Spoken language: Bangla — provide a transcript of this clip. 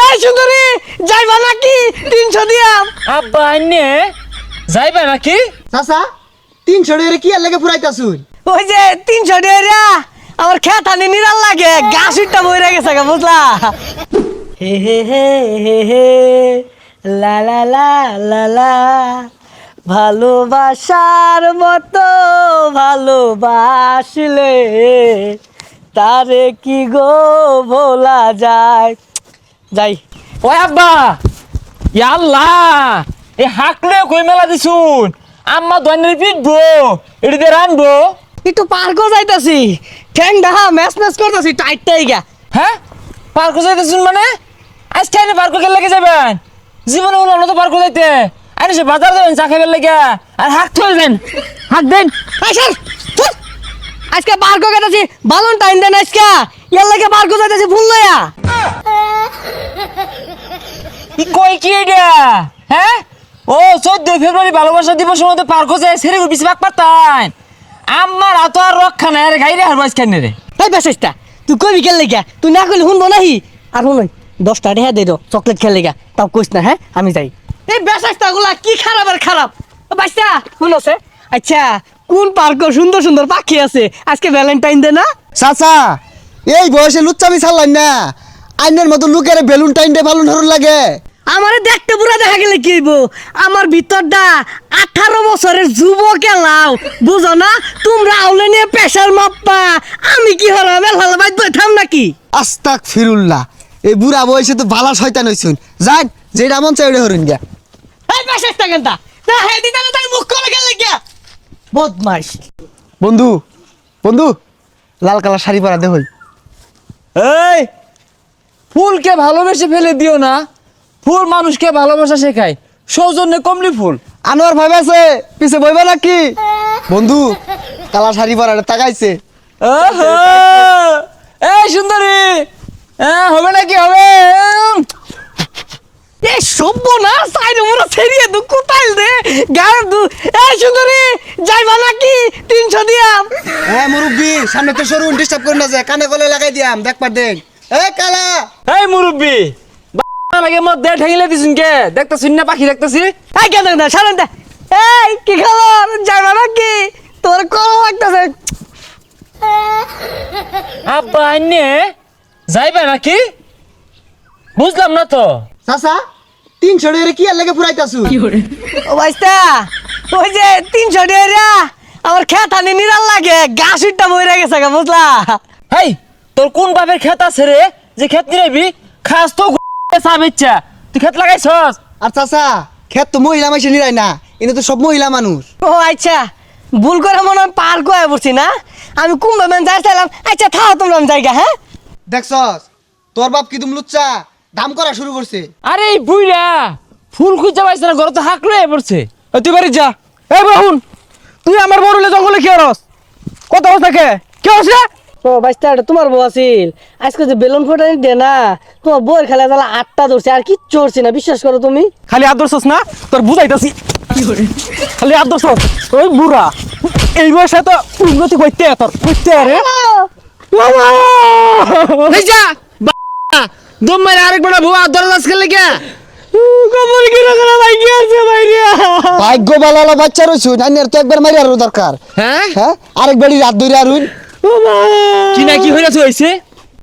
এই সুন্দরী যাইবা নাকি 300 দিয়াম। আব্বা আইনে যাইবা নাকি? চাচা 300 টাকা কি আর লাগে ফুরাইতাছুন? ওই যে 300 টাকা আমার খেত আনি নিরাল লাগে গাছটা বইরা গেছে গা বুঝলা। হে হে হে হে হে লা লা লা লা লা ভালোবাসার মতো ভালোবাসলে তারে কি গো ভোলা যায়। যাই ওই আব্বা ইয়াল্লাহ এ হাকলে কই মেলা দিছুন আম্মা দৈনের পিটবো এটি দিয়ে রানবো। একটু পার্কও যাইতাছি ঠ্যাং ডাহা ম্যাচ ম্যাচ করতেছি টাইট টাইগা। হ্যাঁ পার্ক যাইতেছুন মানে আজকে আইনে পার্ক কে লেগে যাবেন? জীবনে হলো না তো পার্ক যাইতে আইনে সে বাজার যাবেন চা খাইবার লেগে আর হাক থই দেন হাক দেন। আজকে পার্ক গেতাছি ভ্যালেন্টাইন দেন আজকে ইয়ার লাগে পার্ক যাইতাছি ফুল লয়া। কি কই কি এটা? হ্যাঁ ও 14 ফেব্রুয়ারি ভালোবাসা দিবসের মধ্যে পার্ক যায় সেরে বিশ ভাগ পারতাম আমার এত আর রক্ষা নাই রে গাইরে আর বয়স কেন রে? এই বেসেসটা তুই কবি খেল লেগা তুই না কইলে শুনবো নাহি আর শুনই 10 টাকা দে দো চকলেট খেল লেগা তাও কইস না। হ্যাঁ আমি যাই। এই বেসেসটা গুলা কি খারাপ আর খারাপ বাচ্চা শুনছে। আচ্ছা কোন পার্ক সুন্দর সুন্দর পাখি আছে আজকে ভ্যালেন্টাইন ডে না? চাচা এই বয়সে লুচ্চামি ছাড়লেন না, আইনের মতো লোকের ভ্যালেন্টাইন ডে পালন হরুন লাগে। আমারে দেখতে পুরা দেখা গেলে কি হইব? আমার ভিতরটা 18 বছরের যুবক এলাও বুঝো না? তোমরা আউলে নিয়ে প্রেসার মাপবা আমি কি হলাম এলাল বাইদ বইতাম নাকি? আস্তাক ফিরুল্লাহ এই বুড়া বয়সে তো ভালা শয়তান হইছুন। যান যেটা মন চাই ওটা হরুন গিয়া। এই বেসেসটা কেনটা না হে দিতা না তাই মুখ করে গেলে কি বদমাশ। বন্ধু বন্ধু লাল কালার শাড়ি পরা দে হই। এই ফুলকে ভালোবেসে ফেলে দিও না, ফুল মানুষকে ভালোবাসা শেখায়, সৌজন্যে কমলি ফুল। আনোয়ার ভাই আছে পিছে বইবা নাকি? বন্ধু কালার শাড়ি পরা তাকাইছে। ওহো এই সুন্দরী হবে নাকি হবে? এই সভ্য না সাইড মোরা ছেড়িয়ে দু কোতাইল দে গার দু। এই সুন্দরী যাইবা নাকি 300 দিয়াম। হ্যাঁ মুরব্বি সামনে তো সরুন ডিস্টার্ব করে না যায় কানে গলে লাগাই দিয়াম দেখবার দেখ। এই কালা এই মুরব্বি লাগে মধ্যে ঠেঙিলে দিছুন কে দেখতাছুন না পাখি দেখতাছি। এই কেন না সারেন দে। এই কি খবর যাইবা নাকি? তোর কল লাগতেছে। আব্বা আইনে যাইবা নাকি? বুঝলাম না তো। চাচা 300 টাকা কি আর লাগে ফুরাইতাছু? ও বাইস্তা ওই যে 300 টাকা আমার খেত আনি নিরাল লাগে গাছটা বইরা গেছে গা বুঝলা। হেই তোর কোন বাপের ক্ষেত আছে রে যে ক্ষেত নিবি খাস তো সাবেচ্ছা তুই ক্ষেত লাগাইছস? আর চাচা ক্ষেত তো মহিলা মাইসে নিরাই না, এনে তো সব মহিলা মানুষ। ও আচ্ছা ভুল করে মনে হয় পার করে পড়ছি না আমি কুম্ভ ম্যান যাইছিলাম। আচ্ছা থাও তোমরা জায়গা। হ্যাঁ দেখছস তোর বাপ কি তুমি লুচ্চা দাম করা শুরু করছে। আরে এই বুইরা ফুল খুঁজে পাইছ না ঘরে তো হাক লয়ে পড়ছে। তুই বাড়ি যা। এই বাহুন তুই আমার বড়লে জঙ্গলে কি করস? কত হস থাকে কি হস রে? ও বাইস্তা এটা তোমার বউ আছিল আজকে যে বেলুন ফোটানি দে না তোমার বউয়ের খেলা জ্বালা 8টা ধরছে আর কি চড়ছি না বিশ্বাস করো তুমি। খালি আদর্শস না তোর বুঝাইতাছি খালি আদর্শ ওই বুড়া এই বয়সে তো উন্নতি করতে তোর করতে আরে এই যা দম মারে আরেকবার বউ আদর্শ আজকে লেগে কবর কি রাখা লাগি আছে ভাইয়া। ভাগ্য বালালা বাচ্চা রইছু নাইনের তো একবার মারি আরো দরকার। হ্যাঁ হ্যাঁ আরেকবারই রাত ধরে আরুন। ও মা কি না কি হইরাছে হইছে